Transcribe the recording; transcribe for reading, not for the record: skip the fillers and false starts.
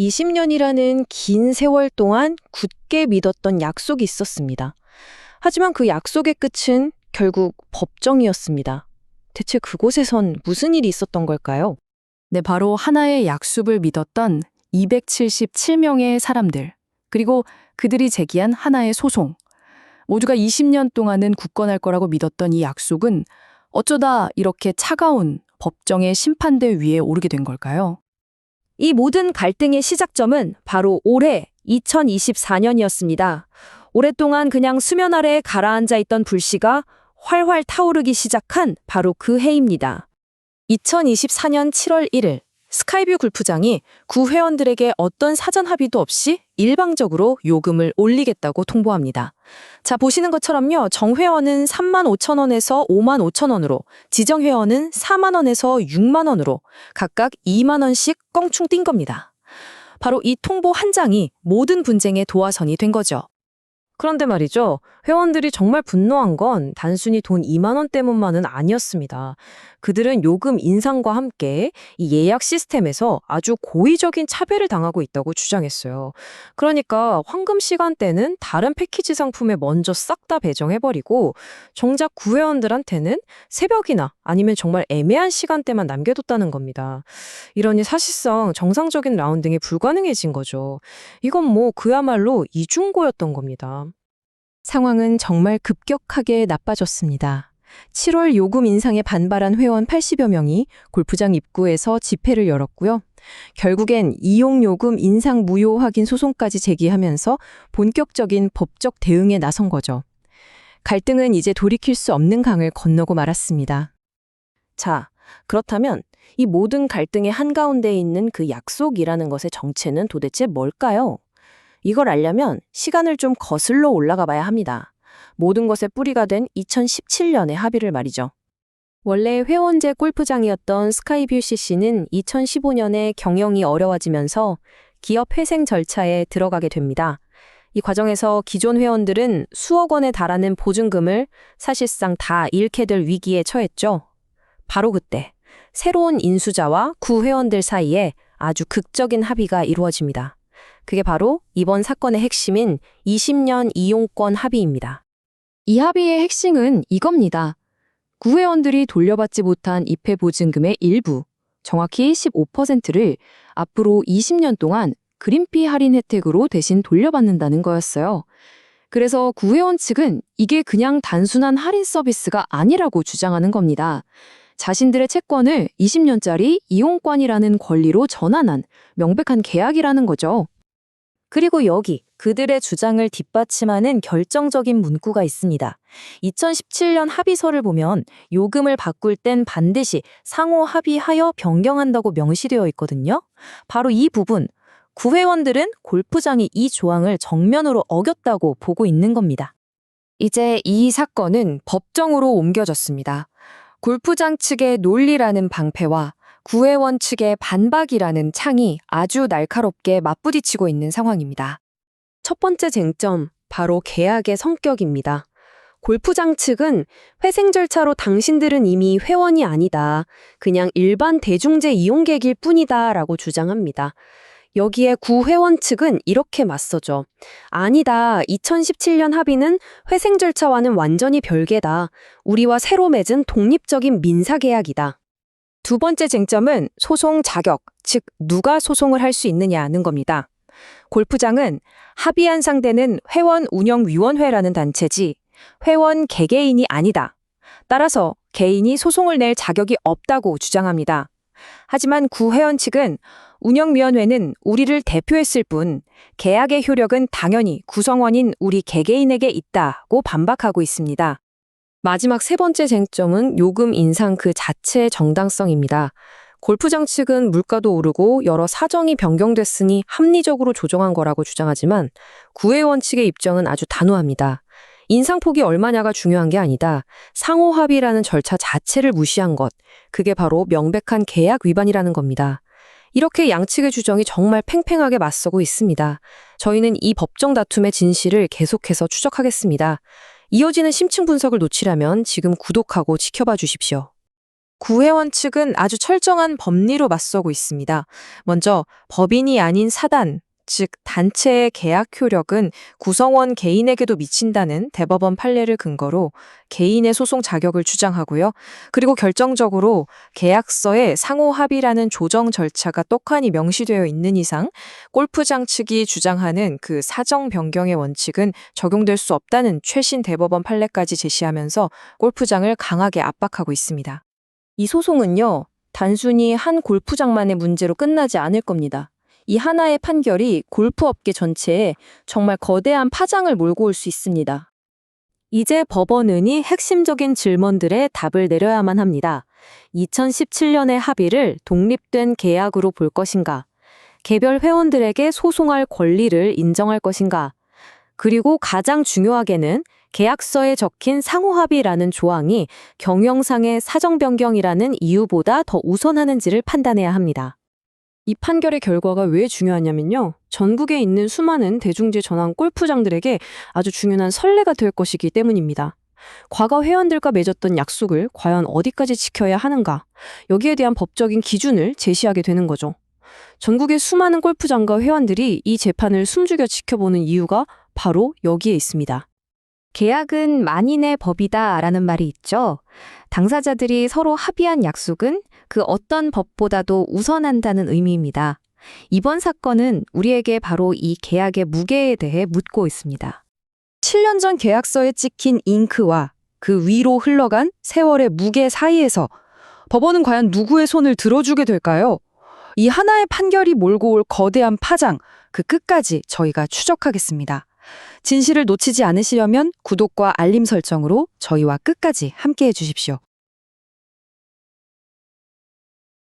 20년이라는 긴 세월 동안 굳게 믿었던 약속이 있었습니다. 하지만 그 약속의 끝은 결국 법정이었습니다. 대체 그곳에선 무슨 일이 있었던 걸까요? 네, 바로 하나의 약속을 믿었던 277명의 사람들, 그리고 그들이 제기한 하나의 소송. 모두가 20년 동안은 굳건할 거라고 믿었던 이 약속은 어쩌다 이렇게 차가운 법정의 심판대 위에 오르게 된 걸까요? 이 모든 갈등의 시작점은 바로 올해 2024년이었습니다. 오랫동안 그냥 수면 아래에 가라앉아 있던 불씨가 활활 타오르기 시작한 바로 그 해입니다. 2024년 7월 1일 스카이뷰 골프장이 구 회원들에게 어떤 사전 합의도 없이 일방적으로 요금을 올리겠다고 통보합니다. 자, 보시는 것처럼요. 정회원은 35,000원에서 55,000원으로, 지정회원은 4만원에서 6만원으로 각각 2만원씩 껑충 뛴 겁니다. 바로 이 통보 한 장이 모든 분쟁의 도화선이 된 거죠. 그런데 말이죠. 회원들이 정말 분노한 건 단순히 돈 2만 원 때문만은 아니었습니다. 그들은 요금 인상과 함께 이 예약 시스템에서 아주 고의적인 차별을 당하고 있다고 주장했어요. 그러니까 황금 시간대는 다른 패키지 상품에 먼저 싹 다 배정해버리고 정작 구회원들한테는 새벽이나 아니면 정말 애매한 시간대만 남겨뒀다는 겁니다. 이러니 사실상 정상적인 라운딩이 불가능해진 거죠. 이건 뭐 그야말로 이중고였던 겁니다. 상황은 정말 급격하게 나빠졌습니다. 7월 요금 인상에 반발한 회원 80여 명이 골프장 입구에서 집회를 열었고요. 결국엔 이용요금 인상 무효 확인 소송까지 제기하면서 본격적인 법적 대응에 나선 거죠. 갈등은 이제 돌이킬 수 없는 강을 건너고 말았습니다. 자, 그렇다면 이 모든 갈등의 한가운데에 있는 그 약속이라는 것의 정체는 도대체 뭘까요? 이걸 알려면 시간을 좀 거슬러 올라가 봐야 합니다. 모든 것의 뿌리가 된 2017년의 합의를 말이죠. 원래 회원제 골프장이었던 스카이뷰 CC는 2015년에 경영이 어려워지면서 기업 회생 절차에 들어가게 됩니다. 이 과정에서 기존 회원들은 수억 원에 달하는 보증금을 사실상 다 잃게 될 위기에 처했죠. 바로 그때 새로운 인수자와 구 회원들 사이에 아주 극적인 합의가 이루어집니다. 그게 바로 이번 사건의 핵심인 20년 이용권 합의입니다. 이 합의의 핵심은 이겁니다. 구회원들이 돌려받지 못한 입회 보증금의 일부, 정확히 15%를 앞으로 20년 동안 그린피 할인 혜택으로 대신 돌려받는다는 거였어요. 그래서 구회원 측은 이게 그냥 단순한 할인 서비스가 아니라고 주장하는 겁니다. 자신들의 채권을 20년짜리 이용권이라는 권리로 전환한 명백한 계약이라는 거죠. 그리고 여기 그들의 주장을 뒷받침하는 결정적인 문구가 있습니다. 2017년 합의서를 보면 요금을 바꿀 땐 반드시 상호 합의하여 변경한다고 명시되어 있거든요. 바로 이 부분, 구회원들은 골프장이 이 조항을 정면으로 어겼다고 보고 있는 겁니다. 이제 이 사건은 법정으로 옮겨졌습니다. 골프장 측의 논리라는 방패와 구회원 측의 반박이라는 창이 아주 날카롭게 맞부딪히고 있는 상황입니다. 첫 번째 쟁점, 바로 계약의 성격입니다. 골프장 측은 회생 절차로 당신들은 이미 회원이 아니다. 그냥 일반 대중제 이용객일 뿐이다 라고 주장합니다. 여기에 구회원 측은 이렇게 맞서죠. 아니다. 2017년 합의는 회생 절차와는 완전히 별개다. 우리와 새로 맺은 독립적인 민사계약이다. 두 번째 쟁점은 소송 자격, 즉 누가 소송을 할 수 있느냐는 겁니다. 골프장은 합의한 상대는 회원 운영위원회라는 단체지 회원 개개인이 아니다. 따라서 개인이 소송을 낼 자격이 없다고 주장합니다. 하지만 구회원 측은 운영위원회는 우리를 대표했을 뿐 계약의 효력은 당연히 구성원인 우리 개개인에게 있다고 반박하고 있습니다. 마지막 세 번째 쟁점은 요금 인상 그 자체의 정당성입니다. 골프장 측은 물가도 오르고 여러 사정이 변경됐으니 합리적으로 조정한 거라고 주장하지만 구회원 측의 입장은 아주 단호합니다. 인상폭이 얼마냐가 중요한 게 아니다. 상호 합의라는 절차 자체를 무시한 것, 그게 바로 명백한 계약 위반이라는 겁니다. 이렇게 양측의 주장이 정말 팽팽하게 맞서고 있습니다. 저희는 이 법정 다툼의 진실을 계속해서 추적하겠습니다. 이어지는 심층 분석을 놓치려면 지금 구독하고 지켜봐 주십시오. 구회원 측은 아주 철저한 법리로 맞서고 있습니다. 먼저 법인이 아닌 사단, 즉 단체의 계약 효력은 구성원 개인에게도 미친다는 대법원 판례를 근거로 개인의 소송 자격을 주장하고요. 그리고 결정적으로 계약서에 상호 합의라는 조정 절차가 떡하니 명시되어 있는 이상 골프장 측이 주장하는 그 사정 변경의 원칙은 적용될 수 없다는 최신 대법원 판례까지 제시하면서 골프장을 강하게 압박하고 있습니다. 이 소송은요, 단순히 한 골프장만의 문제로 끝나지 않을 겁니다. 이 하나의 판결이 골프업계 전체에 정말 거대한 파장을 몰고 올 수 있습니다. 이제 법원은 이 핵심적인 질문들에 답을 내려야만 합니다. 2017년의 합의를 독립된 계약으로 볼 것인가? 개별 회원들에게 소송할 권리를 인정할 것인가? 그리고 가장 중요하게는 계약서에 적힌 상호합의라는 조항이 경영상의 사정 변경이라는 이유보다 더 우선하는지를 판단해야 합니다. 이 판결의 결과가 왜 중요하냐면요. 전국에 있는 수많은 대중지 전환 골프장들에게 아주 중요한 선례가 될 것이기 때문입니다. 과거 회원들과 맺었던 약속을 과연 어디까지 지켜야 하는가? 여기에 대한 법적인 기준을 제시하게 되는 거죠. 전국의 수많은 골프장과 회원들이 이 재판을 숨죽여 지켜보는 이유가 바로 여기에 있습니다. 계약은 만인의 법이다라는 말이 있죠. 당사자들이 서로 합의한 약속은 그 어떤 법보다도 우선한다는 의미입니다. 이번 사건은 우리에게 바로 이 계약의 무게에 대해 묻고 있습니다. 7년 전 계약서에 찍힌 잉크와 그 위로 흘러간 세월의 무게 사이에서 법원은 과연 누구의 손을 들어주게 될까요? 이 하나의 판결이 몰고 올 거대한 파장, 그 끝까지 저희가 추적하겠습니다. 진실을 놓치지 않으시려면 구독과 알림 설정으로 저희와 끝까지 함께해 주십시오.